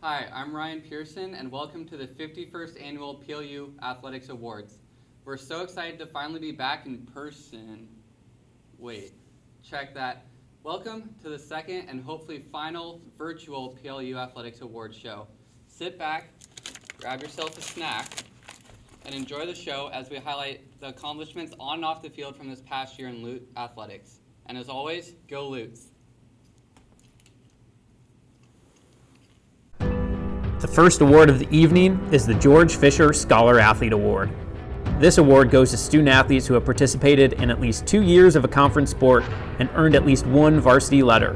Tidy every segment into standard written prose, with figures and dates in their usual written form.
Hi, I'm Ryan Pearson, and welcome to the 51st Annual PLU Athletics Awards. We're so excited to finally be back in person. Wait, check that. Welcome to the second and hopefully final virtual PLU Athletics Awards show. Sit back, grab yourself a snack, and enjoy the show as we highlight the accomplishments on and off the field from this past year in Lute athletics. And as always, go Lutes! The first award of the evening is the George Fisher Scholar Athlete Award. This award goes to student athletes who have participated in at least 2 years of a conference sport and earned at least one varsity letter.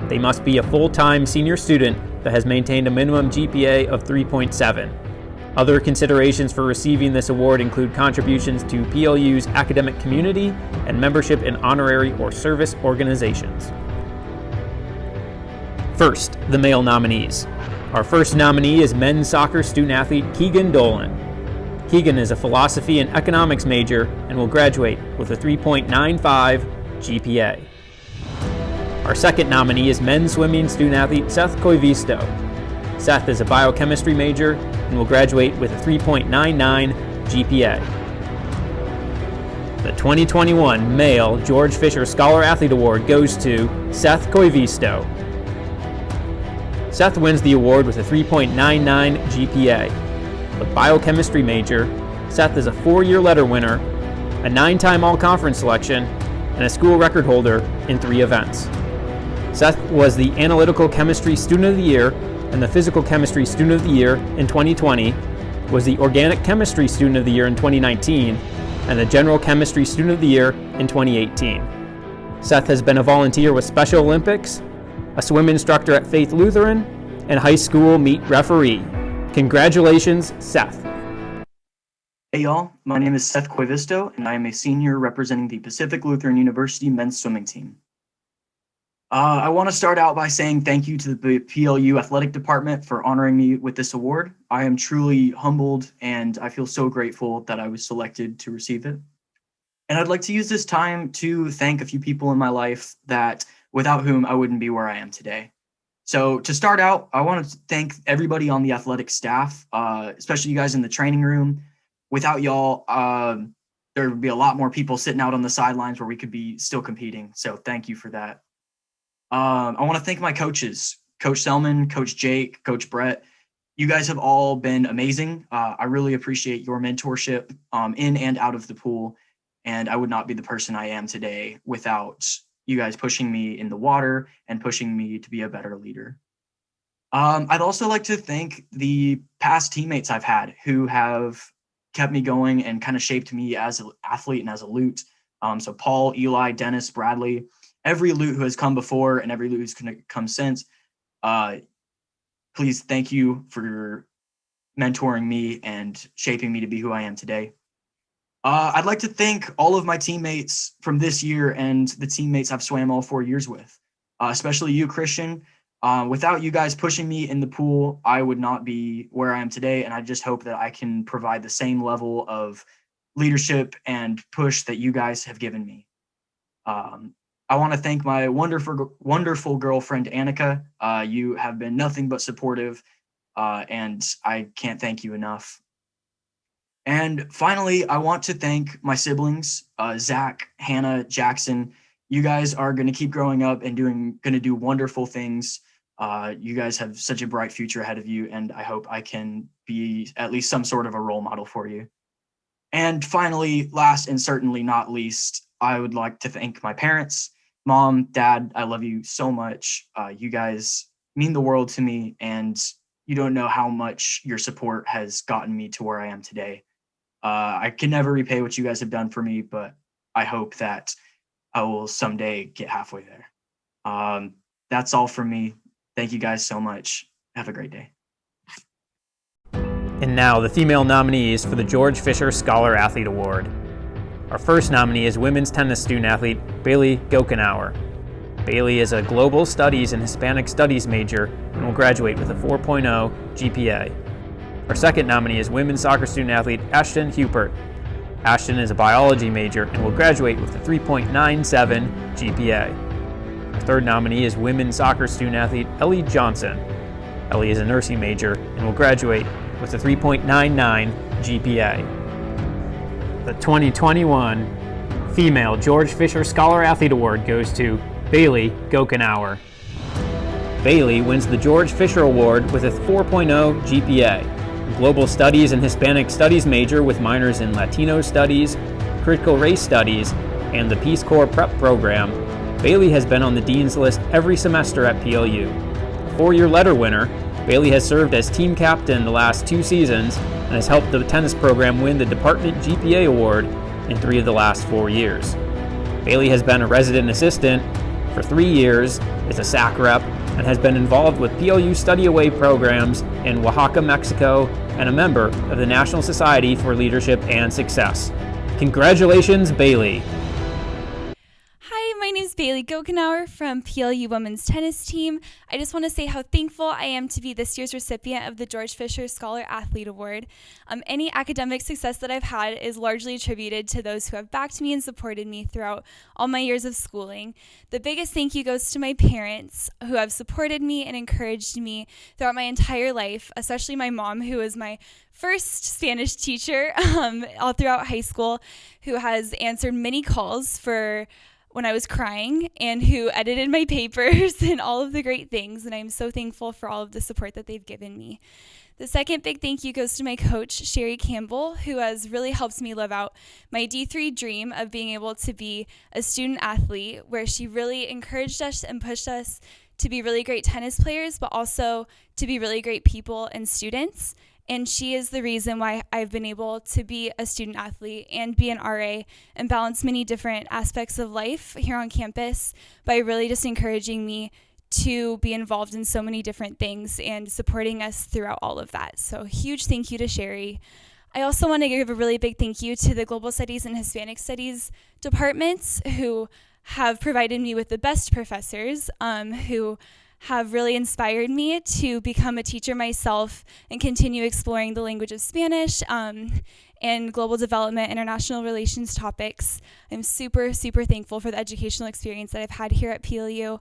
They must be a full-time senior student that has maintained a minimum GPA of 3.7. Other considerations for receiving this award include contributions to PLU's academic community and membership in honorary or service organizations. First, the male nominees. Our first nominee is men's soccer student athlete Keegan Dolan. Keegan is a philosophy and economics major and will graduate with a 3.95 GPA. Our second nominee is men's swimming student athlete Seth Koivisto. Seth is a biochemistry major and will graduate with a 3.99 GPA. The 2021 Male George Fisher Scholar Athlete Award goes to Seth Koivisto. Seth wins the award with a 3.99 GPA. A biochemistry major, Seth is a 4-year letter winner, a 9-time all-conference selection, and a school record holder in 3 events. Seth was the Analytical Chemistry Student of the Year and the Physical Chemistry Student of the Year in 2020, was the Organic Chemistry Student of the Year in 2019, and the General Chemistry Student of the Year in 2018. Seth has been a volunteer with Special Olympics, a swim instructor at Faith Lutheran, and high school meet referee. Congratulations, Seth. Hey y'all, my name is Seth Koivisto, and I am a senior representing the Pacific Lutheran University men's swimming team. I want to start out by saying thank you to the PLU Athletic Department for honoring me with this award. I am truly humbled, and I feel so grateful that I was selected to receive it. And I'd like to use this time to thank a few people in my life that without whom I wouldn't be where I am today. So to start out, I want to thank everybody on the athletic staff, especially you guys in the training room. Without y'all, there would be a lot more people sitting out on the sidelines where we could be still competing. So thank you for that. I want to thank my coaches, Coach Selman, Coach Jake, Coach Brett. You guys have all been amazing. I really appreciate your mentorship in and out of the pool. And I would not be the person I am today without you guys pushing me in the water and pushing me to be a better leader. I'd also like to thank the past teammates I've had who have kept me going and kind of shaped me as an athlete and as a Lute. So Paul, Eli, Dennis, Bradley, every Lute who has come before and every Lute who's going to come since. Please thank you for mentoring me and shaping me to be who I am today. I'd like to thank all of my teammates from this year and the teammates I've swam all 4 years with, especially you, Christian. Without you guys pushing me in the pool, I would not be where I am today, and I just hope that I can provide the same level of leadership and push that you guys have given me. I want to thank my wonderful girlfriend, Annika. You have been nothing but supportive, and I can't thank you enough. And finally, I want to thank my siblings, Zach, Hannah, Jackson. You guys are going to keep growing up and going to do wonderful things. You guys have such a bright future ahead of you, and I hope I can be at least some sort of a role model for you. And finally, last and certainly not least, I would like to thank my parents. Mom, Dad, I love you so much. You guys mean the world to me, and you don't know how much your support has gotten me to where I am today. I can never repay what you guys have done for me, but I hope that I will someday get halfway there. That's all from me. Thank you guys so much. Have a great day. And now the female nominees for the George Fisher Scholar Athlete Award. Our first nominee is women's tennis student athlete Bailey Gokenauer. Bailey is a Global Studies and Hispanic Studies major and will graduate with a 4.0 GPA. Our second nominee is women's soccer student athlete Ashton Hupert. Ashton is a biology major and will graduate with a 3.97 GPA. Our third nominee is women's soccer student athlete Ellie Johnson. Ellie is a nursing major and will graduate with a 3.99 GPA. The 2021 Female George Fisher Scholar Athlete Award goes to Bailey Gokenauer. Bailey wins the George Fisher Award with a 4.0 GPA. A Global Studies and Hispanic Studies major with minors in Latino Studies, Critical Race Studies, and the Peace Corps Prep program, Bailey has been on the Dean's List every semester at PLU. A 4-year letter winner, Bailey has served as team captain the last 2 seasons and has helped the tennis program win the Department GPA Award in 3 of the last 4 years. Bailey has been a resident assistant for 3 years, is a SAC rep, and has been involved with PLU study away programs in Oaxaca, Mexico, and a member of the National Society for Leadership and Success. Congratulations, Bailey. Hi, my name is Bailey Gokenauer from PLU Women's Tennis Team. I just want to say how thankful I am to be this year's recipient of the George Fisher Scholar Athlete Award. Any academic success that I've had is largely attributed to those who have backed me and supported me throughout all my years of schooling. The biggest thank you goes to my parents who have supported me and encouraged me throughout my entire life, especially my mom, who was my first Spanish teacher all throughout high school, who has answered many calls for when I was crying and who edited my papers and all of the great things. And I'm so thankful for all of the support that they've given me. The second big thank you goes to my coach, Sherry Campbell, who has really helped me live out my D3 dream of being able to be a student athlete, where she really encouraged us and pushed us to be really great tennis players, but also to be really great people and students. And she is the reason why I've been able to be a student athlete and be an RA and balance many different aspects of life here on campus by really just encouraging me to be involved in so many different things and supporting us throughout all of that. So huge thank you to Sherry. I also want to give a really big thank you to the Global Studies and Hispanic Studies departments, who have provided me with the best professors, who have really inspired me to become a teacher myself and continue exploring the language of Spanish and global development, international relations topics. I'm super, super thankful for the educational experience that I've had here at PLU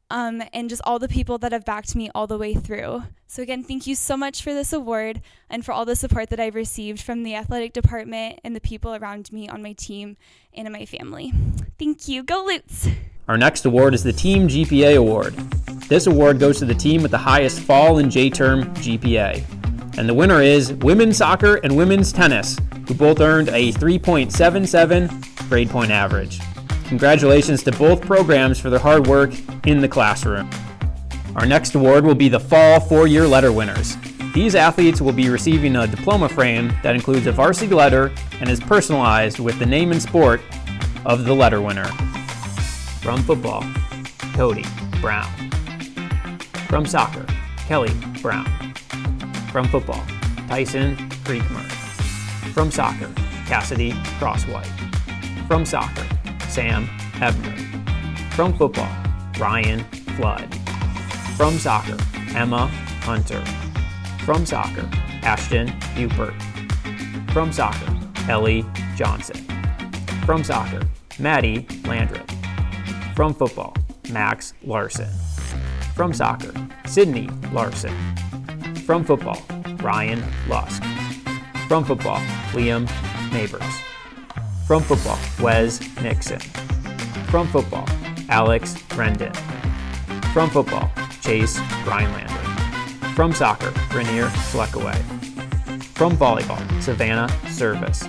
and just all the people that have backed me all the way through. So again, thank you so much for this award and for all the support that I've received from the athletic department and the people around me on my team and in my family. Thank you. Go Lutes! Our next award is the Team GPA Award. This award goes to the team with the highest fall and J-term GPA. And the winner is women's soccer and women's tennis, who both earned a 3.77 grade point average. Congratulations to both programs for their hard work in the classroom. Our next award will be the fall 4-year letter winners. These athletes will be receiving a diploma frame that includes a varsity letter and is personalized with the name and sport of the letter winner. From football, Cody Brown. From soccer, Kelly Brown. From football, Tyson Creekmer. From soccer, Cassidy Crosswhite. From soccer, Sam Ebner. From football, Ryan Flood. From soccer, Emma Hunter. From soccer, Ashton Bupert. From soccer, Ellie Johnson. From soccer, Maddie Landreth. From football, Max Larson. From soccer, Sydney Larson. From football, Ryan Lusk. From football, Liam Neighbors. From football, Wes Nixon. From football, Alex Rendon. From football, Chase Rhinelander. From soccer, Rainier Fleckaway. From volleyball, Savannah Service.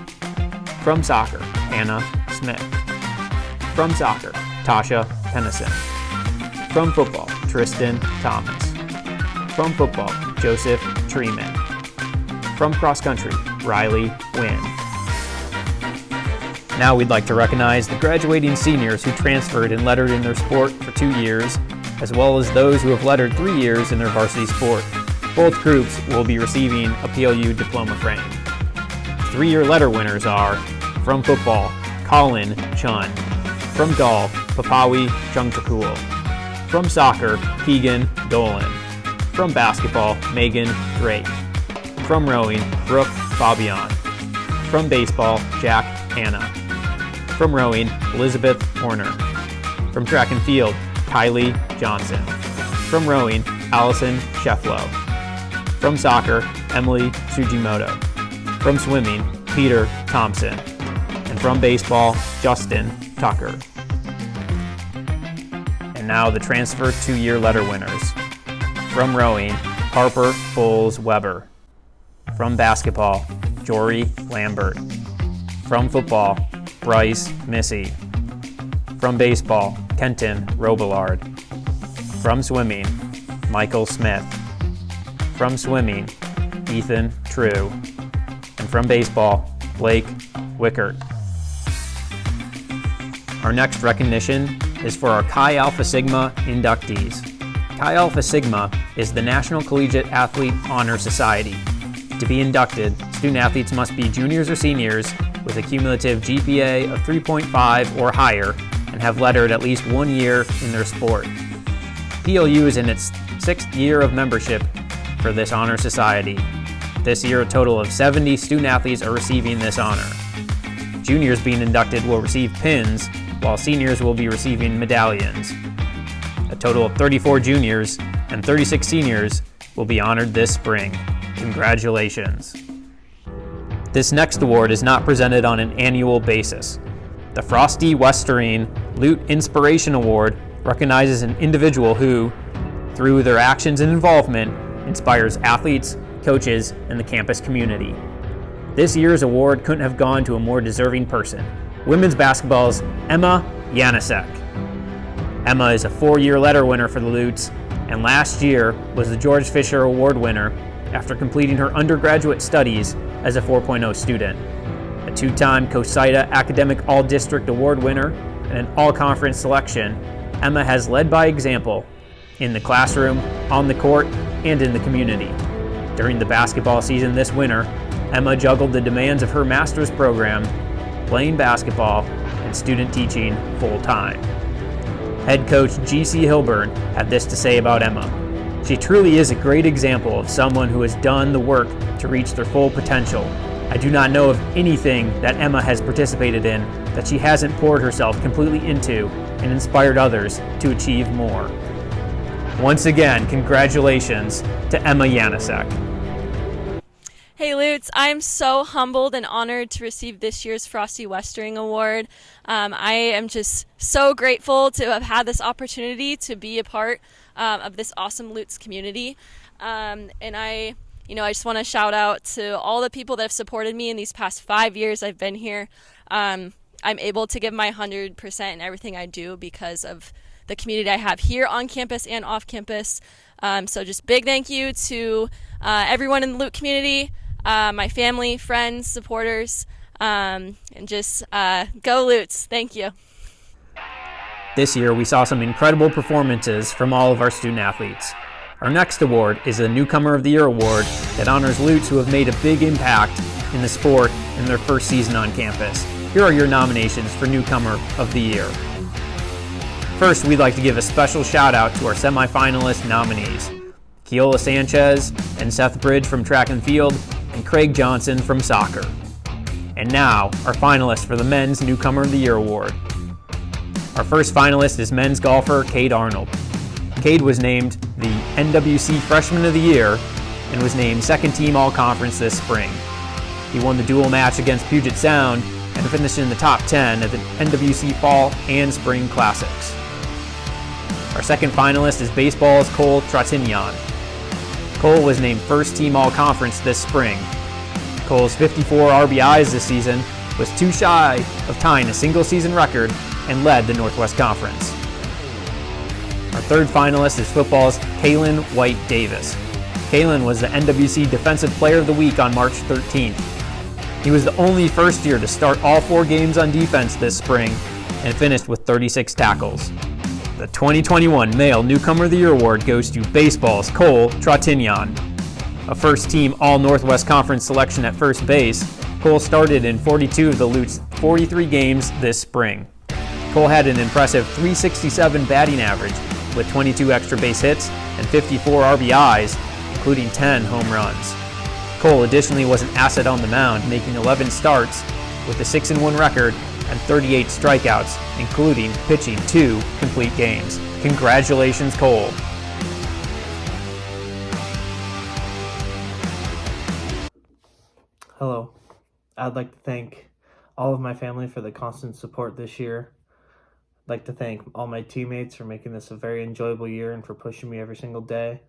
From soccer, Anna Smith. From soccer, Tasha Pennison. From football, Tristan Thomas. From football, Joseph Treeman. From cross country, Riley Wynn. Now we'd like to recognize the graduating seniors who transferred and lettered in their sport for 2 years, as well as those who have lettered 3 years in their varsity sport. Both groups will be receiving a PLU diploma frame. 3-year letter winners are from football, Colin Chun. From golf, Papawi Chungtakul. From soccer, Keegan Dolan. From basketball, Megan Drake. From rowing, Brooke Fabian. From baseball, Jack Hanna. From rowing, Elizabeth Horner. From track and field, Kylie Johnson. From rowing, Allison Shefflow. From soccer, Emily Sujimoto. From swimming, Peter Thompson. And from baseball, Justin Tucker. And now the transfer 2-year letter winners. From rowing, Harper Bowles Weber. From basketball, Jory Lambert. From football, Bryce Missy. From baseball, Kenton Robillard. From swimming, Michael Smith. From swimming, Ethan True. And from baseball, Blake Wickert. Our next recognition is for our Chi Alpha Sigma inductees. Chi Alpha Sigma is the National Collegiate Athlete Honor Society. To be inducted, student athletes must be juniors or seniors with a cumulative GPA of 3.5 or higher and have lettered at least 1 year in their sport. PLU is in its 6th year of membership for this honor society. This year, a total of 70 student athletes are receiving this honor. Juniors being inducted will receive pins, while seniors will be receiving medallions. A total of 34 juniors and 36 seniors will be honored this spring. Congratulations. This next award is not presented on an annual basis. The Frosty Westering Lute Inspiration Award recognizes an individual who, through their actions and involvement, inspires athletes, coaches, and the campus community. This year's award couldn't have gone to a more deserving person. Women's basketball's Emma Yanisek. Emma is a 4-year letter winner for the Lutes, and last year was the George Fisher Award winner after completing her undergraduate studies as a 4.0 student. A 2-time COSIDA Academic All-District Award winner and an all-conference selection, Emma has led by example in the classroom, on the court, and in the community. During the basketball season this winter, Emma juggled the demands of her master's program, playing basketball, and student teaching full-time. Head coach G.C. Hilburn had this to say about Emma. She truly is a great example of someone who has done the work to reach their full potential. I do not know of anything that Emma has participated in that she hasn't poured herself completely into and inspired others to achieve more. Once again, congratulations to Emma Yanisek. Hey Lutes, I'm so humbled and honored to receive this year's Frosty Westering Award. I am just so grateful to have had this opportunity to be a part of this awesome Lutes community. And I just want to shout out to all the people that have supported me in these past 5 years I've been here. I'm able to give my 100% in everything I do because of the community I have here on campus and off campus. So just big thank you to everyone in the Lute community, my family, friends, supporters, and just go Lutes. Thank you. This year, we saw some incredible performances from all of our student athletes. Our next award is the Newcomer of the Year award that honors Lutes who have made a big impact in the sport in their first season on campus. Here are your nominations for Newcomer of the Year. First, we'd like to give a special shout out to our semifinalist nominees, Keola Sanchez and Seth Bridge from track and field, and Craig Johnson from soccer. And now, our finalists for the Men's Newcomer of the Year award. Our first finalist is men's golfer Cade Arnold. Cade was named the NWC Freshman of the Year and was named second team all-conference this spring. He won the dual match against Puget Sound and finished in the top 10 at the NWC Fall and Spring Classics. Our second finalist is baseball's Cole Trottignon. Cole was named first team all-conference this spring. Cole's 54 RBIs this season was too shy of tying a single season record and led the Northwest Conference. Our third finalist is football's Kalen White Davis. Kalen was the NWC Defensive Player of the Week on March 13th. He was the only first year to start all 4 games on defense this spring and finished with 36 tackles. The 2021 Male Newcomer of the Year award goes to baseball's Cole Trottignon. A first-team All-Northwest Conference selection at first base, Cole started in 42 of the Lutes' 43 games this spring. Cole had an impressive .367 batting average with 22 extra base hits and 54 RBIs, including 10 home runs. Cole additionally was an asset on the mound, making 11 starts with a 6-1 record and 38 strikeouts, including pitching 2 complete games. Congratulations, Cole. Hello. I'd like to thank all of my family for the constant support this year. I'd like to thank all my teammates for making this a very enjoyable year and for pushing me every single day.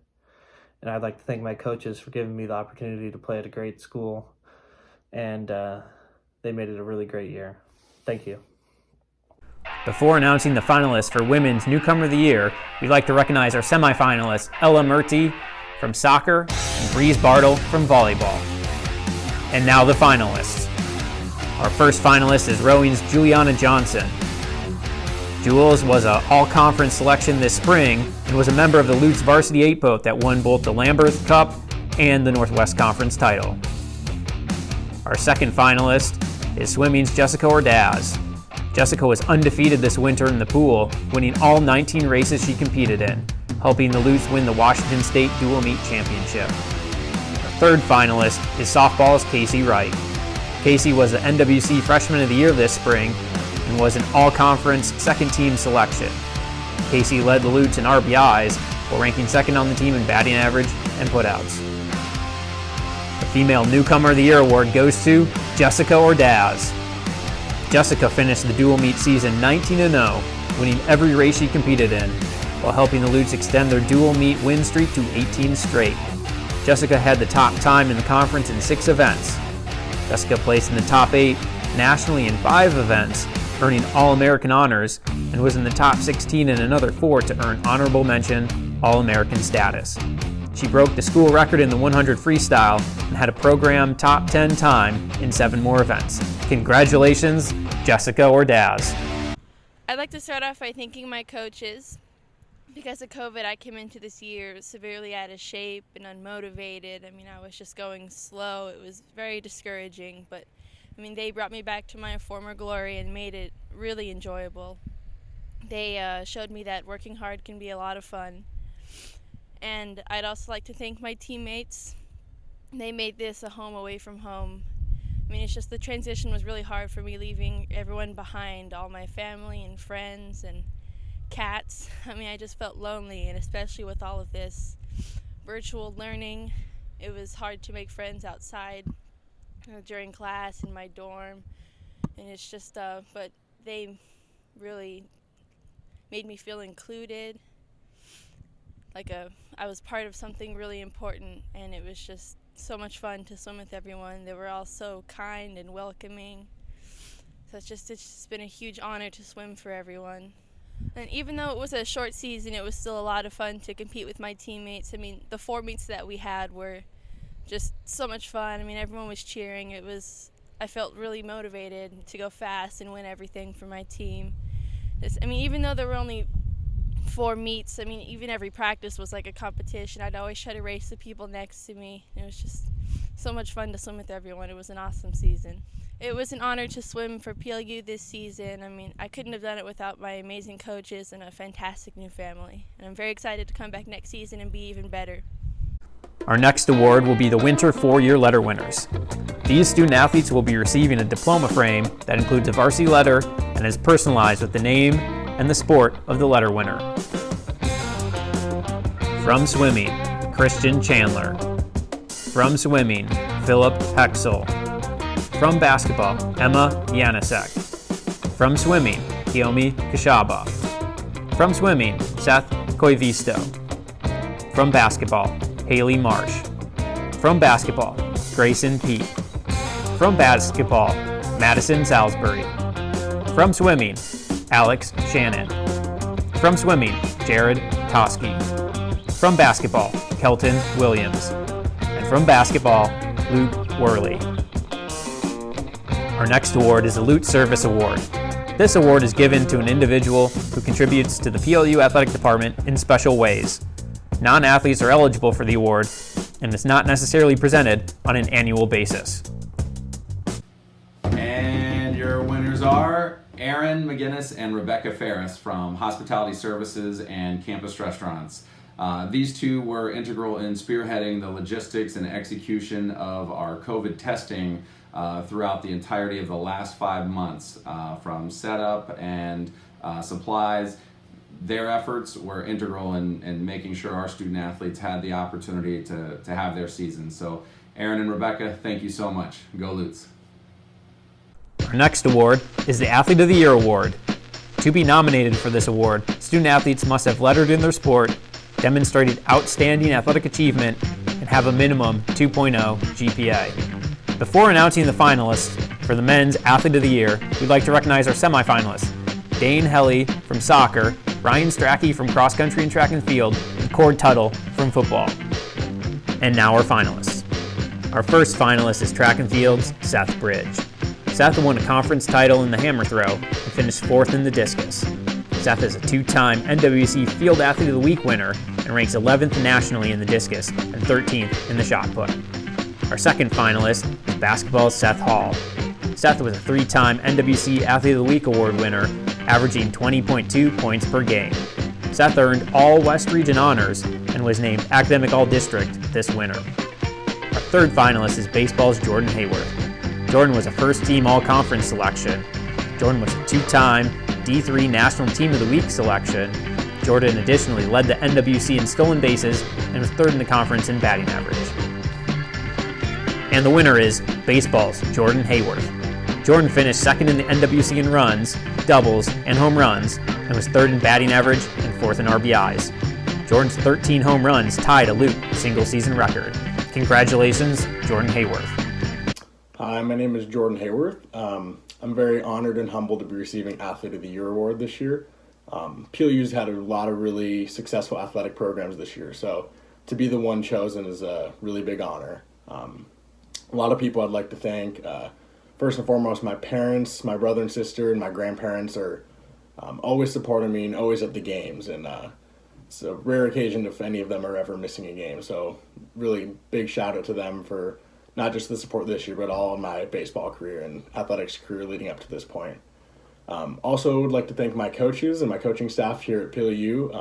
And I'd like to thank my coaches for giving me the opportunity to play at a great school. And they made it a really great year. Thank you. Before announcing the finalists for Women's Newcomer of the Year, we'd like to recognize our semifinalists, Ella Murty from soccer and Breeze Bartle from volleyball. And now the finalists. Our first finalist is rowing's Juliana Johnson. Jules was an all-conference selection this spring and was a member of the Lutes Varsity 8 boat that won both the Lambeth Cup and the Northwest Conference title. Our second finalist is swimming's Jessica Ordaz. Jessica was undefeated this winter in the pool, winning all 19 races she competed in, helping the Lutes win the Washington State Dual Meet Championship. Our third finalist is softball's Casey Wright. Casey was the NWC Freshman of the Year this spring and was an all-conference second-team selection. Casey led the Lutes in RBIs while ranking second on the team in batting average and putouts. The Female Newcomer of the Year award goes to Jessica Ordaz. Jessica finished the dual meet season 19-0, winning every race she competed in, while helping the Lutes extend their dual meet win streak to 18 straight. Jessica had the top time in the conference in 6 events. Jessica placed in the top 8 nationally in 5 events, earning All-American honors, and was in the top 16 in another 4 to earn honorable mention All-American status. She broke the school record in the 100 freestyle and had a program top 10 time in 7 more events. Congratulations, Jessica Ordaz. I'd like to start off by thanking my coaches. Because of COVID, I came into this year severely out of shape and unmotivated. I was just going slow. It was very discouraging, but they brought me back to my former glory and made it really enjoyable. They showed me that working hard can be a lot of fun. And I'd also like to thank my teammates. They made this a home away from home. It's just the transition was really hard for me, leaving everyone behind, all my family and friends and cats. I just felt lonely, and especially with all of this virtual learning, it was hard to make friends outside during class in my dorm. And it's just, but they really made me feel included, like I was part of something really important, and it was just so much fun to swim with everyone. They were all so kind and welcoming. So it's just been a huge honor to swim for everyone. And even though it was a short season, it was still a lot of fun to compete with my teammates. The 4 meets that we had were just so much fun. Everyone was cheering. I felt really motivated to go fast and win everything for my team. Even though there were only 4 meets, even every practice was like a competition. I'd always try to race the people next to me. It was just so much fun to swim with everyone. It was an awesome season. It was an honor to swim for PLU this season. I couldn't have done it without my amazing coaches and a fantastic new family. And I'm very excited to come back next season and be even better. Our next award will be the Winter 4-Year Letter winners. These student athletes will be receiving a diploma frame that includes a varsity letter and is personalized with the name and the sport of the letter winner. From swimming, Christian Chandler. From swimming, Philip Hexel. From basketball, Emma Yanisek. From swimming, Kiyomi Kashaba. From swimming, Seth Koivisto. From basketball, Haley Marsh. From basketball, Grayson Pete. From basketball, Madison Salisbury. From swimming, Alex Shannon. From swimming, Jared Toski. From basketball, Kelton Williams. And from basketball, Luke Worley. Our next award is the Lute Service Award. This award is given to an individual who contributes to the PLU Athletic Department in special ways. Non-athletes are eligible for the award, and it's not necessarily presented on an annual basis. And your winners are Aaron McGinnis and Rebecca Ferris from Hospitality Services and Campus Restaurants. These two were integral in spearheading the logistics and execution of our COVID testing throughout the entirety of the last 5 months, from setup and supplies. Their efforts were integral in making sure our student athletes had the opportunity to have their season. So Aaron and Rebecca, thank you so much. Go Lutes. Our next award is the Athlete of the Year Award. To be nominated for this award, student athletes must have lettered in their sport, demonstrated outstanding athletic achievement, and have a minimum 2.0 GPA. Before announcing the finalists for the Men's Athlete of the Year, we'd like to recognize our semifinalists: Dane Helly from soccer, Ryan Strachey from cross country and track and field, and Cord Tuttle from football. And now our finalists. Our first finalist is track and field's Seth Bridge. Seth won a conference title in the hammer throw and finished 4th in the discus. Seth is a 2-time NWC Field Athlete of the Week winner and ranks 11th nationally in the discus and 13th in the shot put. Our second finalist is basketball's Seth Hall. Seth was a 3-time NWC Athlete of the Week award winner, averaging 20.2 points per game. Seth earned all West Region honors and was named Academic All-District this winter. Our third finalist is baseball's Jordan Hayworth. Jordan was a first-team All-Conference selection. Jordan was a 2-time D3 National Team of the Week selection. Jordan additionally led the NWC in stolen bases and was 3rd in the conference in batting average. And the winner is baseball's Jordan Hayworth. Jordan finished 2nd in the NWC in runs, doubles, and home runs, and was 3rd in batting average and 4th in RBIs. Jordan's 13 home runs tied a Lute single-season record. Congratulations, Jordan Hayworth. Hi, my name is Jordan Hayworth. I'm very honored and humbled to be receiving Athlete of the Year award this year. PLU's had a lot of really successful athletic programs this year, so to be the one chosen is a really big honor. A lot of people I'd like to thank. First and foremost, my parents, my brother and sister, and my grandparents are always supporting me and always at the games, and it's a rare occasion if any of them are ever missing a game, so really big shout out to them for not just the support this year, but all of my baseball career and athletics career leading up to this point. Also would like to thank my coaches and my coaching staff here at PLU.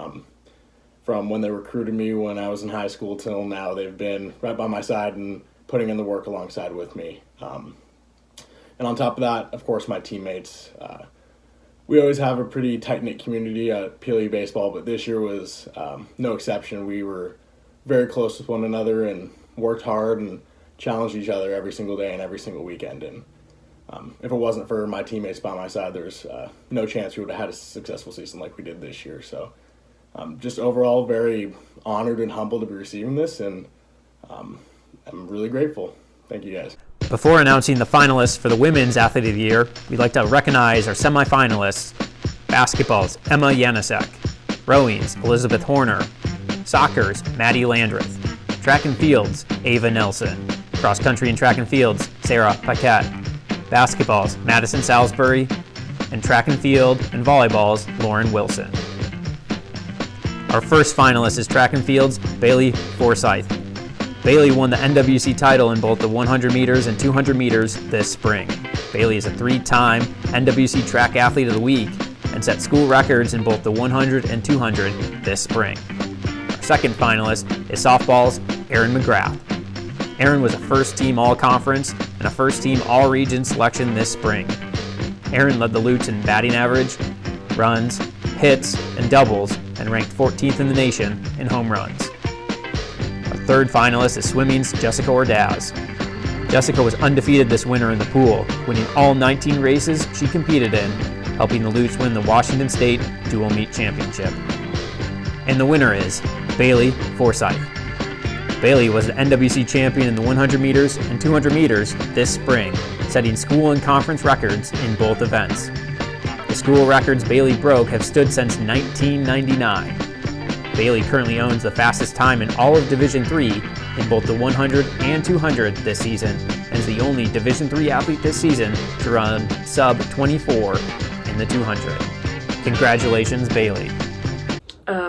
From when they recruited me when I was in high school till now, they've been right by my side and putting in the work alongside with me. And on top of that, of course, my teammates. We always have a pretty tight-knit community at PLU baseball, but this year was no exception. We were very close with one another and worked hard and challenged each other every single day and every single weekend. And if it wasn't for my teammates by my side, there's no chance we would have had a successful season like we did this year. So just overall very honored and humbled to be receiving this, and I'm really grateful. Thank you, guys. Before announcing the finalists for the Women's Athlete of the Year, we'd like to recognize our semifinalists: basketball's Emma Yanisek, rowing's Elizabeth Horner, soccer's Maddie Landreth, track and field's Ava Nelson, cross country and track and field's Sarah Paquette, basketball's Madison Salisbury, and track and field and volleyball's Lauren Wilson. Our first finalist is track and field's Bailey Forsyth. Bailey won the NWC title in both the 100 meters and 200 meters this spring. Bailey is a 3-time NWC Track Athlete of the Week and set school records in both the 100 and 200 this spring. Our second finalist is softball's Aaron McGrath. Aaron was a first-team All-Conference and a first-team All-Region selection this spring. Aaron led the Lutes in batting average, runs, hits, and doubles, and ranked 14th in the nation in home runs. Our third finalist is swimming's Jessica Ordaz. Jessica was undefeated this winter in the pool, winning all 19 races she competed in, helping the Lutes win the Washington State Dual Meet Championship. And the winner is Bailey Forsyth. Bailey was the NWC champion in the 100 meters and 200 meters this spring, setting school and conference records in both events. The school records Bailey broke have stood since 1999. Bailey currently owns the fastest time in all of Division III in both the 100 and 200 this season, and is the only Division III athlete this season to run sub-24 in the 200. Congratulations, Bailey.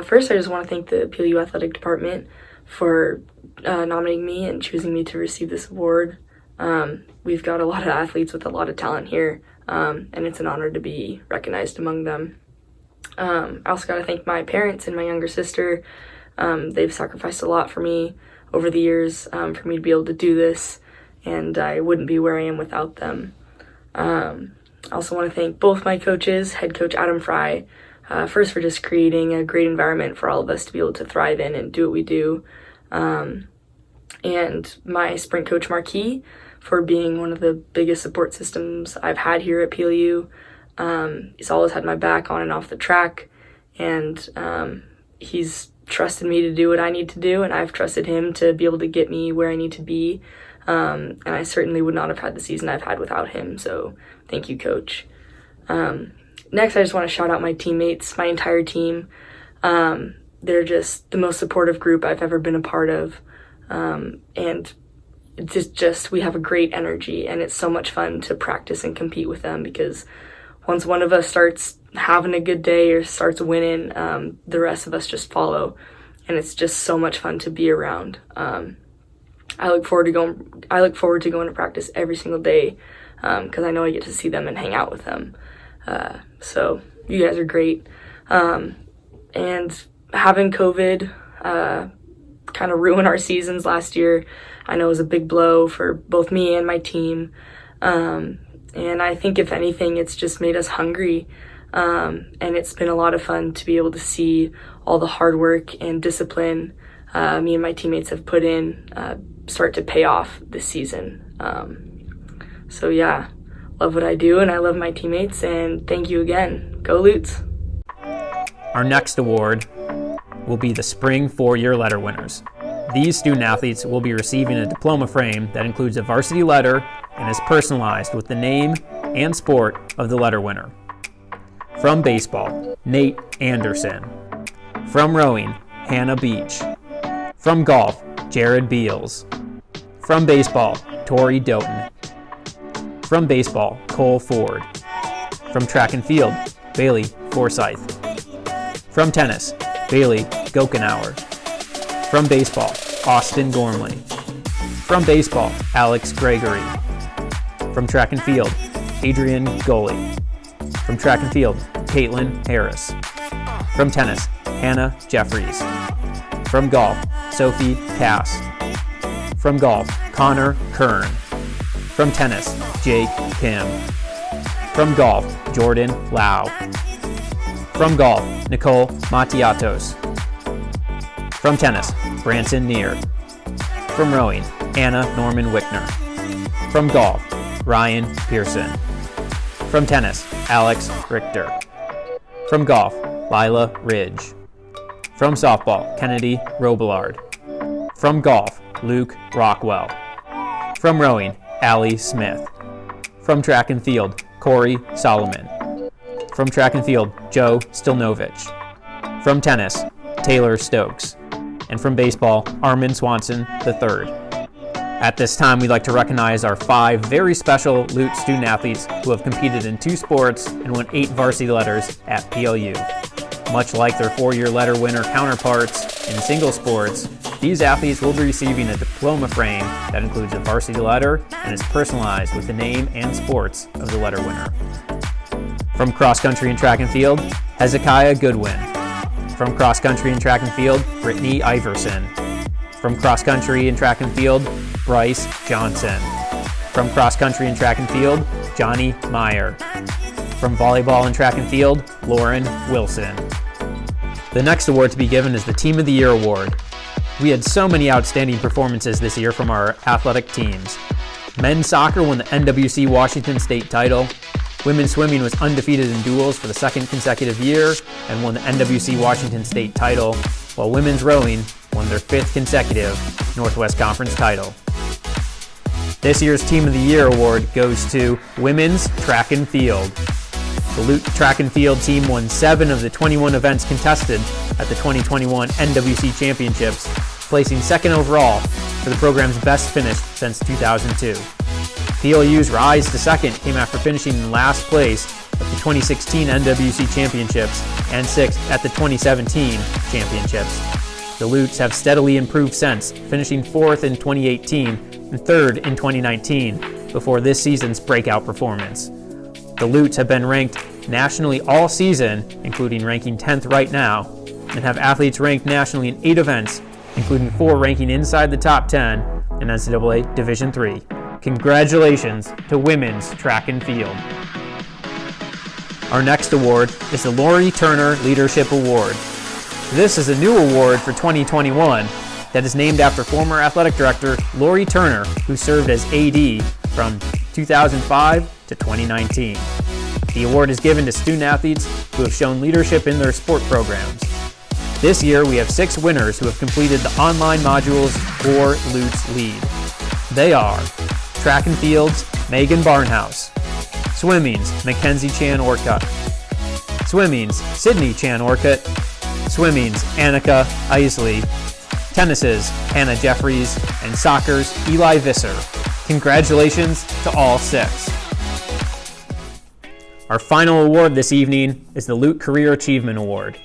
First, I just want to thank the PLU Athletic Department for nominating me and choosing me to receive this award. We've got a lot of athletes with a lot of talent here, and it's an honor to be recognized among them. I also got to thank my parents and my younger sister. They've sacrificed a lot for me over the years for me to be able to do this, and I wouldn't be where I am without them. I also want to thank both my coaches, head coach Adam Fry, first for just creating a great environment for all of us to be able to thrive in and do what we do. and my sprint coach Marquis for being one of the biggest support systems I've had here at PLU. He's always had my back on and off the track, and he's trusted me to do what I need to do, and I've trusted him to be able to get me where I need to be. And I certainly would not have had the season I've had without him, so thank you, Coach. Next, I just want to shout out my teammates, my entire team. They're just the most supportive group I've ever been a part of, and just we have a great energy, and it's so much fun to practice and compete with them, because once one of us starts having a good day or starts winning, the rest of us just follow, and it's just so much fun to be around. I look forward to going to practice every single day, because I know I get to see them and hang out with them. So you guys are great. And having COVID kind of ruin our seasons last year, I know it was a big blow for both me and my team. And I think if anything, it's just made us hungry. And it's been a lot of fun to be able to see all the hard work and discipline me and my teammates have put in start to pay off this season. So yeah, love what I do, and I love my teammates, and thank you again. Go Lutes! Our next award will be the Spring 4-Year Letter winners. These student athletes will be receiving a diploma frame that includes a varsity letter and is personalized with the name and sport of the letter winner. From baseball, Nate Anderson. From rowing, Hannah Beach. From golf, Jared Beals. From baseball, Tori Doughton. From baseball, Cole Ford. From track and field, Bailey Forsyth. From tennis, Bailey Gokenauer. From baseball, Austin Gormley. From baseball, Alex Gregory. From track and field, Adrian Goley. From track and field, Caitlin Harris. From tennis, Hannah Jeffries. From golf, Sophie Cass. From golf, Connor Kern. From tennis, Jake Kim. From golf, Jordan Lau. From golf, Nicole Matiatos. From tennis, Branson Neer. From rowing, Anna Norman Wickner. From golf, Ryan Pearson. From tennis, Alex Richter. From golf, Lila Ridge. From softball, Kennedy Robillard. From golf, Luke Rockwell. From rowing, Allie Smith. From track and field, Corey Solomon. From track and field, Joe Stilnovich. From tennis, Taylor Stokes. And from baseball, Armin Swanson III. At this time, we'd like to recognize our 5 very special Lute student athletes who have competed in 2 sports and won 8 varsity letters at PLU. Much like their 4-year letter winner counterparts in single sports, these athletes will be receiving a diploma frame that includes a varsity letter and is personalized with the name and sports of the letter winner. From cross country and track and field, Hezekiah Goodwin. From cross country and track and field, Brittany Iverson. From cross country and track and field, Bryce Johnson. From cross country and track and field, Johnny Meyer. From volleyball and track and field, Lauren Wilson. The next award to be given is the Team of the Year award. We had so many outstanding performances this year from our athletic teams. Men's soccer won the NWC Washington State title. Women's swimming was undefeated in duels for the 2nd consecutive year and won the NWC Washington State title, while women's rowing won their 5th consecutive Northwest Conference title. This year's Team of the Year award goes to Women's Track and Field. The Lute Track and Field team won 7 of the 21 events contested at the 2021 NWC Championships, placing 2nd overall for the program's best finish since 2002. PLU's rise to 2nd came after finishing in last place at the 2016 NWC Championships and 6th at the 2017 Championships. The Lutes have steadily improved since, finishing 4th in 2018 and 3rd in 2019 before this season's breakout performance. The Lutes have been ranked nationally all season, including ranking 10th right now, and have athletes ranked nationally in 8 events, including 4 ranking inside the top 10 in NCAA Division III. Congratulations to Women's Track and Field. Our next award is the Lori Turner Leadership Award. This is a new award for 2021 that is named after former athletic director Lori Turner, who served as AD from 2005 to 2019. The award is given to student athletes who have shown leadership in their sport programs. This year, we have 6 winners who have completed the online modules for Lutes Lead. They are track and fields, Megan Barnhouse; swimming's Mackenzie Chan Orcutt; swimming's Sydney Chan Orcutt; swimming's Annika Isley; tennis's Hannah Jeffries; and soccer's Eli Visser. Congratulations to all 6. Our final award this evening is the Lute Career Achievement Award.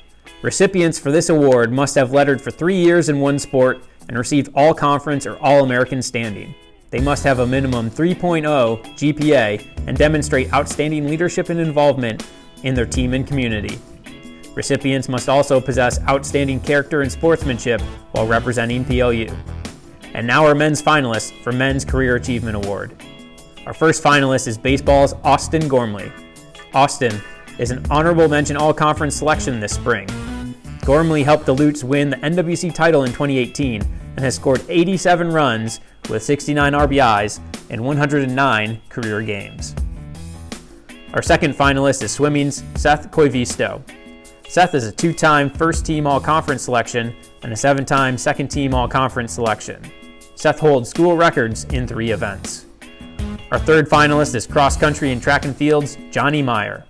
Recipients for this award must have lettered for 3 years in one sport and received all-conference or all-American standing. They must have a minimum 3.0 GPA and demonstrate outstanding leadership and involvement in their team and community. Recipients must also possess outstanding character and sportsmanship while representing PLU. And now our men's finalists for Men's Career Achievement Award. Our first finalist is baseball's Austin Gormley. Austin is an honorable mention all-conference selection this spring. Gormley helped the Lutes win the NWC title in 2018 and has scored 87 runs with 69 RBIs in 109 career games. Our second finalist is swimming's Seth Koivisto. Seth is a 2-time first-team all-conference selection and a 7-time second-team all-conference selection. Seth holds school records in 3 events. Our third finalist is cross-country and track and fields Johnny Meyer.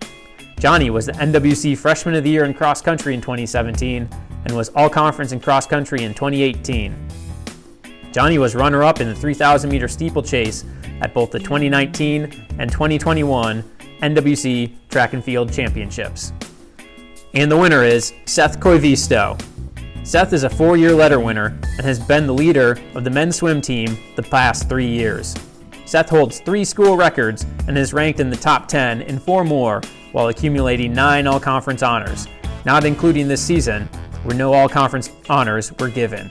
Johnny was the NWC Freshman of the Year in cross-country in 2017 and was all-conference in cross-country in 2018. Johnny was runner-up in the 3,000-meter steeplechase at both the 2019 and 2021 NWC Track and Field Championships. And the winner is Seth Koivisto. Seth is a 4-year letter winner and has been the leader of the men's swim team the past 3 years. Seth holds 3 school records and is ranked in the top 10 in 4 more while accumulating 9 all-conference honors, not including this season, where no all-conference honors were given.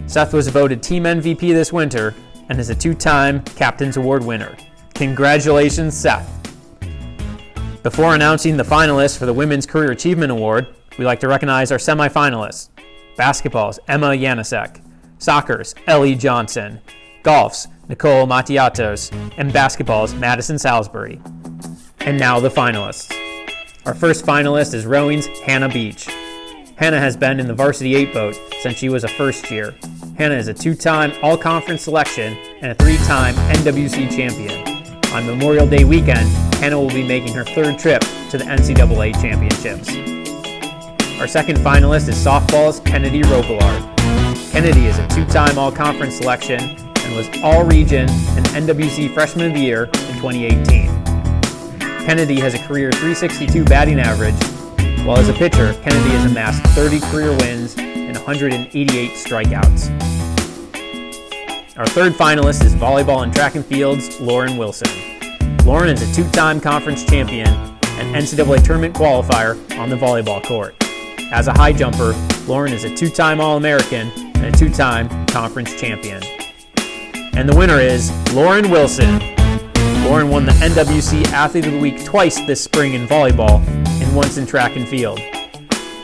Seth was voted Team MVP this winter and is a 2-time Captain's Award winner. Congratulations, Seth. Before announcing the finalists for the Women's Career Achievement Award, we'd like to recognize our semifinalists. Basketball's Emma Yanisek, soccer's Ellie Johnson, golf's Nicole Matiatos, and basketball's Madison Salisbury. And now the finalists. Our first finalist is rowing's Hannah Beach. Hannah has been in the varsity 8 boat since she was a first year. Hannah is a 2-time all-conference selection and a 3-time NWC champion. On Memorial Day weekend, Hannah will be making her 3rd trip to the NCAA championships. Our second finalist is softball's Kennedy Robillard. Kennedy is a 2-time all-conference selection and was all-region and NWC Freshman of the Year in 2018. Kennedy has a career .362 batting average, while as a pitcher, Kennedy has amassed 30 career wins and 188 strikeouts. Our third finalist is volleyball and track and fields Lauren Wilson. Lauren is a 2-time conference champion and NCAA tournament qualifier on the volleyball court. As a high jumper, Lauren is a 2-time All-American and a 2-time conference champion. And the winner is Lauren Wilson. Lauren won the NWC Athlete of the Week twice this spring in volleyball and once in track and field.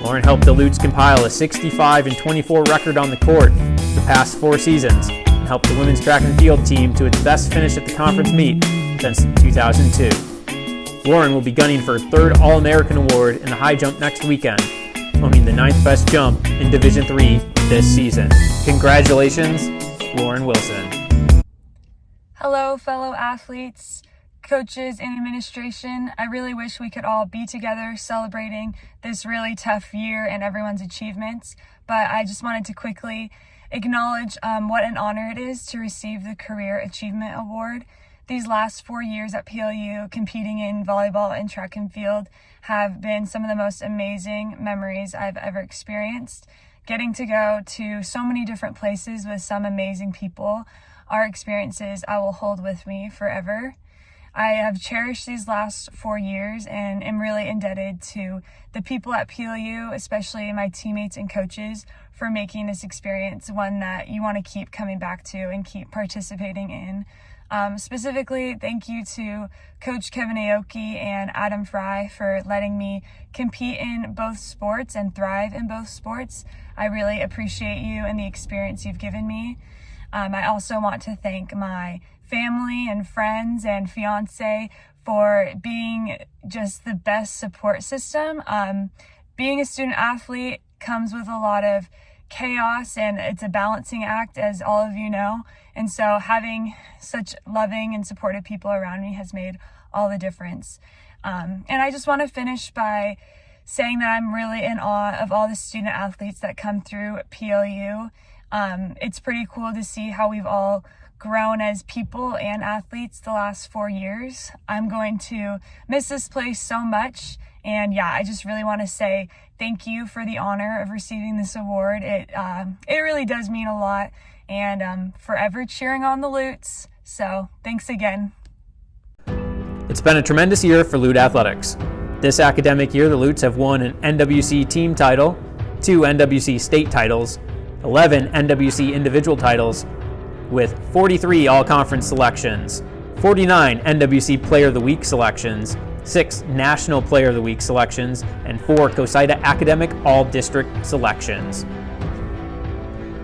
Lauren helped the Lutes compile a 65-24 record on the court the past 4 seasons and helped the women's track and field team to its best finish at the conference meet since 2002. Lauren will be gunning for her 3rd All-American award in the high jump next weekend, owning the 9th best jump in Division III this season. Congratulations, Lauren Wilson. Hello, fellow athletes, coaches, and administration. I really wish we could all be together celebrating this really tough year and everyone's achievements, but I just wanted to quickly acknowledge what an honor it is to receive the Career Achievement Award. These last 4 years at PLU competing in volleyball and track and field have been some of the most amazing memories I've ever experienced. Getting to go to so many different places with some amazing people are experiences I will hold with me forever. I have cherished these last 4 years and am really indebted to the people at PLU, especially my teammates and coaches, for making this experience one that you want to keep coming back to and keep participating in. Specifically, thank you to Coach Kevin Aoki and Adam Fry for letting me compete in both sports and thrive in both sports. I really appreciate you and the experience you've given me. I also want to thank my family and friends and fiance for being just the best support system. Being a student athlete comes with a lot of chaos, and it's a balancing act, as all of you know. And so having such loving and supportive people around me has made all the difference. And I just want to finish by saying that I'm really in awe of all the student athletes that come through PLU. It's pretty cool to see how we've all grown as people and athletes the last 4 years. I'm going to miss this place so much. And yeah, I just really want to say thank you for the honor of receiving this award. It really does mean a lot, and forever cheering on the Lutes. So thanks again. It's been a tremendous year for Lute athletics. This academic year, the Lutes have won an NWC team title, 2 NWC state titles, 11 NWC individual titles, with 43 all-conference selections, 49 NWC Player of the Week selections, 6 National Player of the Week selections, and 4 COSIDA Academic All-District selections.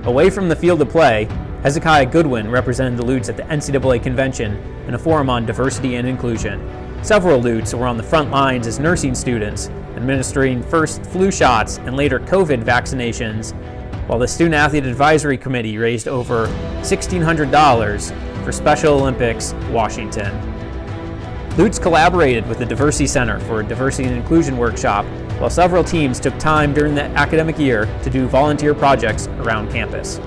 Away from the field of play, Hezekiah Goodwin represented the Lutes at the NCAA convention in a forum on diversity and inclusion. Several Lutes were on the front lines as nursing students, administering first flu shots and later COVID vaccinations, while the Student Athlete Advisory Committee raised over $1,600 for Special Olympics Washington. Lutes collaborated with the Diversity Center for a diversity and inclusion workshop, while several teams took time during the academic year to do volunteer projects around campus.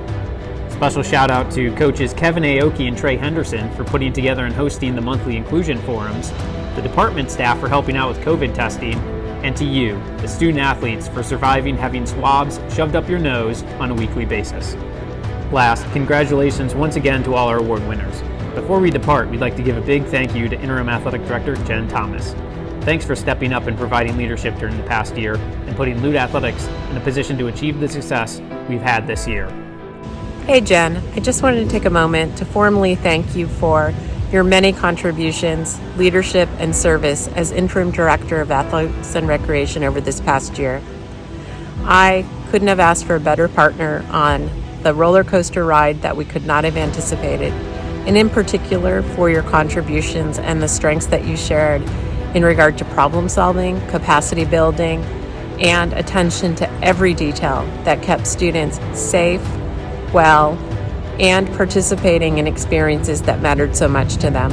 Special shout out to coaches Kevin Aoki and Trey Henderson for putting together and hosting the monthly inclusion forums, the department staff for helping out with COVID testing, and to you, the student athletes, for surviving having swabs shoved up your nose on a weekly basis. Last, congratulations once again to all our award winners. Before we depart, we'd like to give a big thank you to Interim Athletic Director Jen Thomas. Thanks for stepping up and providing leadership during the past year and putting Lute athletics in a position to achieve the success we've had this year. Hey Jen, I just wanted to take a moment to formally thank you for your many contributions, leadership, and service as Interim Director of Athletics and Recreation over this past year. I couldn't have asked for a better partner on the roller coaster ride that we could not have anticipated, and in particular for your contributions and the strengths that you shared in regard to problem solving, capacity building, and attention to every detail that kept students safe, well, and participating in experiences that mattered so much to them.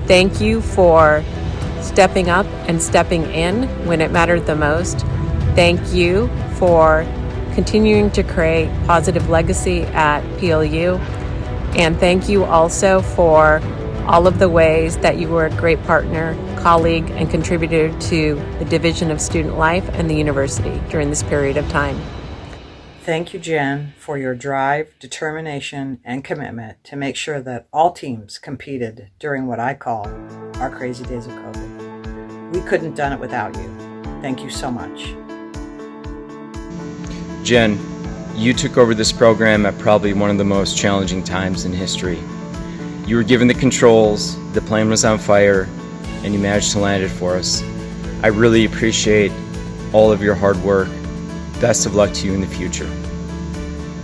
Thank you for stepping up and stepping in when it mattered the most. Thank you for continuing to create positive legacy at PLU. And thank you also for all of the ways that you were a great partner, colleague, and contributor to the Division of Student Life and the university during this period of time. Thank you, Jen, for your drive, determination, and commitment to make sure that all teams competed during what I call our crazy days of COVID. We couldn't have done it without you. Thank you so much. Jen, you took over this program at probably one of the most challenging times in history. You were given the controls, the plane was on fire, and you managed to land it for us. I really appreciate all of your hard work. Best of luck to you in the future.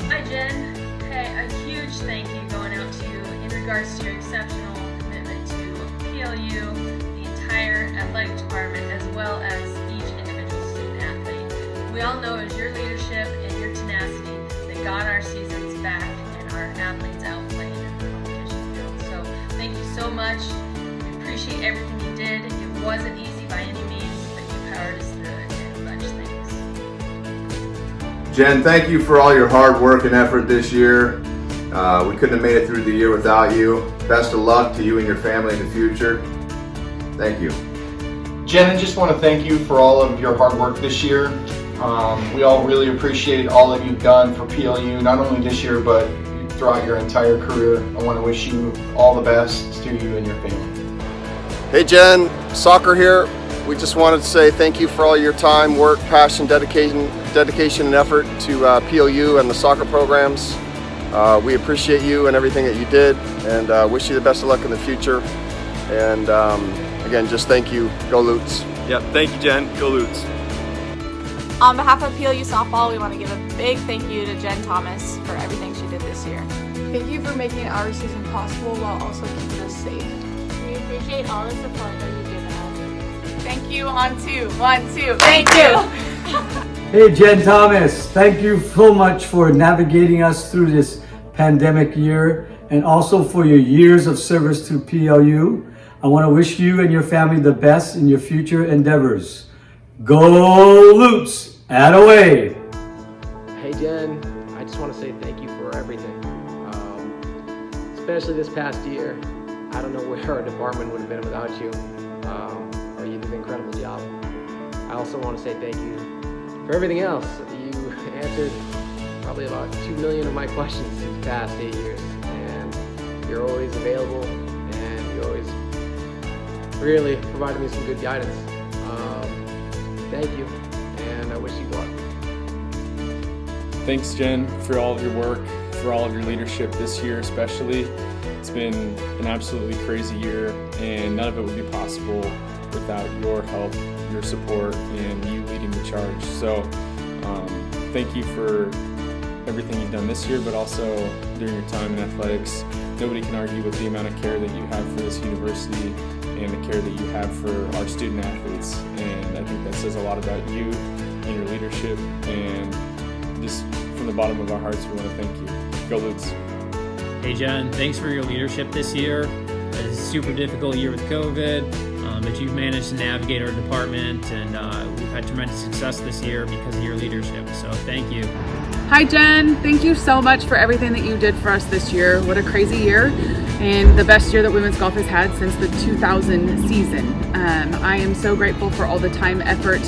Hi Jen. Hey, a huge thank you going out to you in regards to your exceptional commitment to PLU, the entire athletic department, as well as each individual student athlete. We all know it was your leadership and your tenacity that got our seasons back and our athletes out playing in the competition field. So thank you so much. We appreciate everything you did. It wasn't easy by any means, but you powered us through it, and much thanks. Jen, thank you for all your hard work and effort this year. We couldn't have made it through the year without you. Best of luck to you and your family in the future. Thank you. Jen, I just want to thank you for all of your hard work this year. We all really appreciate all that you've done for PLU, not only this year, but throughout your entire career. I want to wish you all the best to you and your family. Hey Jen, Soccer here. We just wanted to say thank you for all your time, work, passion, dedication and effort to PLU and the soccer programs. We appreciate you and everything that you did, and wish you the best of luck in the future. And again, just thank you. Go Lutes. Yep, thank you, Jen. Go Lutes. On behalf of PLU softball, we want to give a big thank you to Jen Thomas for everything she did this year. Thank you for making our season possible while also keeping us safe. We appreciate all the support that you've given us. Thank you on two. 1, 2. Thank you. Hey, Jen Thomas, thank you so much for navigating us through this pandemic year and also for your years of service to PLU. I want to wish you and your family the best in your future endeavors. Go Lutes! Attaway! Hey Jen, I just want to say thank you for everything. Especially this past year. I don't know where our department would have been without you. You did an incredible job. I also want to say thank you for everything else. You answered probably about 2 million of my questions these past 8 years. And you're always available, and you always really provided me some good guidance. Thank you, and I wish you luck. Thanks, Jen, for all of your work, for all of your leadership this year especially. It's been an absolutely crazy year, and none of it would be possible without your help, your support, and you leading the charge. So thank you for everything you've done this year, but also during your time in athletics. Nobody can argue with the amount of care that you have for this university and the care that you have for our student athletes. And I think that says a lot about you and your leadership. And just from the bottom of our hearts, we want to thank you. Go Lutes. Hey Jen, thanks for your leadership this year. It's a super difficult year with COVID, but you've managed to navigate our department, and we've had tremendous success this year because of your leadership, so thank you. Hi Jen, thank you so much for everything that you did for us this year. What a crazy year, and the best year that women's golf has had since the 2000 season. I am so grateful for all the time, effort,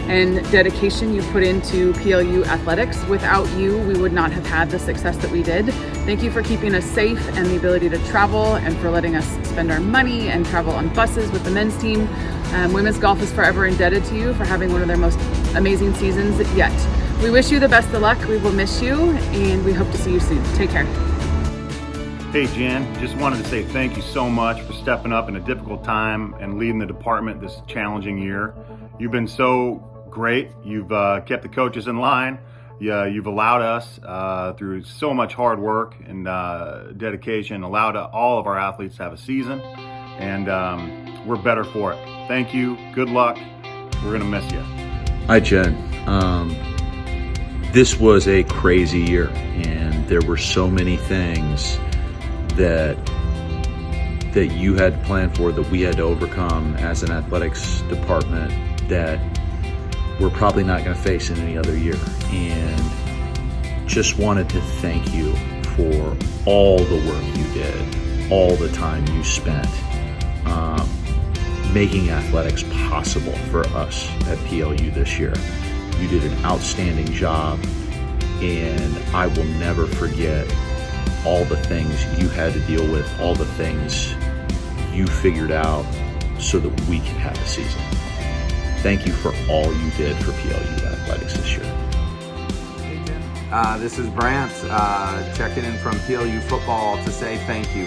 and dedication you put into PLU athletics. Without you, we would not have had the success that we did. Thank you for keeping us safe and the ability to travel, and for letting us spend our money and travel on buses with the men's team. Women's golf is forever indebted to you for having one of their most amazing seasons yet. We wish you the best of luck. We will miss you, and we hope to see you soon. Take care. Hey Jen, just wanted to say thank you so much for stepping up in a difficult time and leading the department this challenging year. You've been so great. You've kept the coaches in line. You've allowed us, through so much hard work and dedication, allowed all of our athletes to have a season, and we're better for it. Thank you. Good luck. We're going to miss you. Hi, Jen. This was a crazy year, and there were so many things that you had to plan for, that we had to overcome as an athletics department, that we're probably not going to face in any other year. And just wanted to thank you for all the work you did, all the time you spent making athletics possible for us at PLU this year. You did an outstanding job, and I will never forget all the things you had to deal with, all the things you figured out so that we could have a season. Thank you for all you did for PLU athletics this year. Hey Jim, this is Brant checking in from PLU football to say thank you.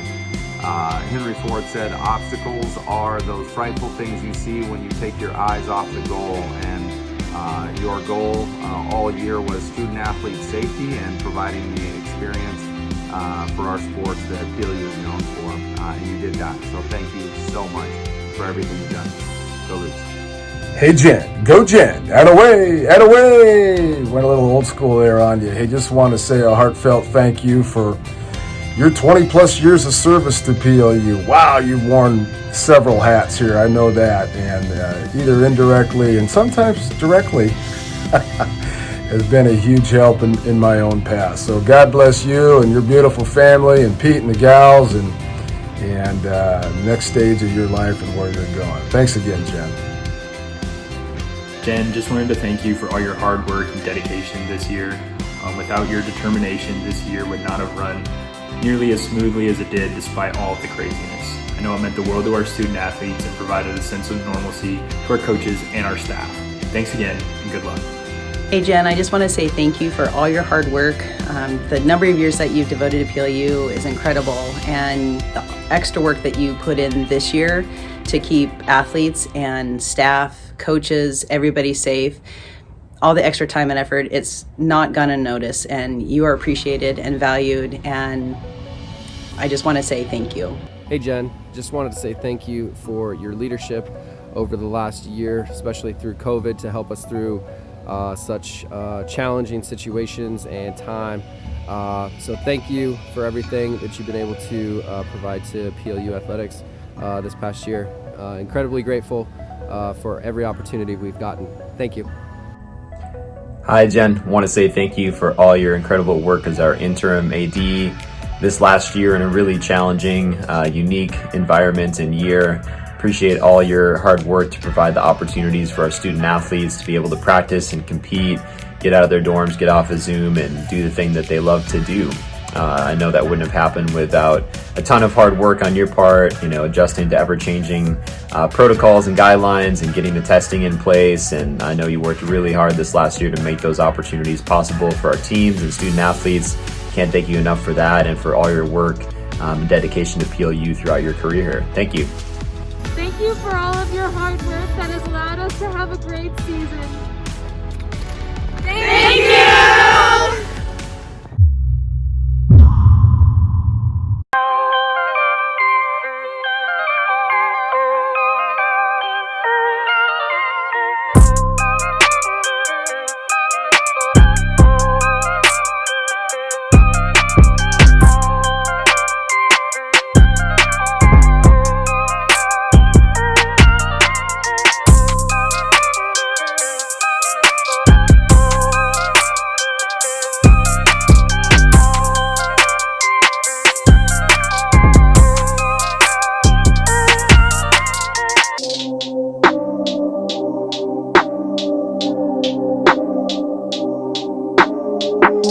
Henry Ford said, obstacles are those frightful things you see when you take your eyes off the goal, and your goal all year was student athlete safety and providing the experience for our sports that PLU is known for, and you did that. So thank you so much for everything you've done. Go Lutes. Hey Jen, go Jen, attaway, attaway. Went a little old school there on you. Hey, just want to say a heartfelt thank you for your 20 plus years of service to PLU. Wow, you've worn several hats here, I know that, and either indirectly and sometimes directly has been a huge help in my own past. So God bless you and your beautiful family, and Pete and the gals, and the next stage of your life and where you're going. Thanks again, Jen. Jen, just wanted to thank you for all your hard work and dedication this year. Without your determination, this year would not have run nearly as smoothly as it did, despite all of the craziness. I know it meant the world to our student athletes and provided a sense of normalcy to our coaches and our staff. Thanks again, and good luck. Hey Jen, I just want to say thank you for all your hard work. The number of years that you've devoted to PLU is incredible, and the extra work that you put in this year to keep athletes and staff, coaches, everybody safe, all the extra time and effort, it's not gone unnoticed, and you are appreciated and valued, and I just want to say thank you. Hey Jen, just wanted to say thank you for your leadership over the last year, especially through COVID, to help us through such challenging situations and time. So thank you for everything that you've been able to provide to PLU Athletics this past year. Incredibly grateful for every opportunity we've gotten. Thank you. Hi Jen, want to say thank you for all your incredible work as our interim AD this last year in a really challenging, unique environment and year. Appreciate all your hard work to provide the opportunities for our student athletes to be able to practice and compete, get out of their dorms, get off of Zoom, and do the thing that they love to do. I know that wouldn't have happened without a ton of hard work on your part, adjusting to ever-changing protocols and guidelines and getting the testing in place. And I know you worked really hard this last year to make those opportunities possible for our teams and student athletes. Can't thank you enough for that and for all your work and dedication to PLU throughout your career. Thank you. Thank you for all of your hard work that has allowed us to have a great season. Thank you!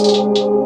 you.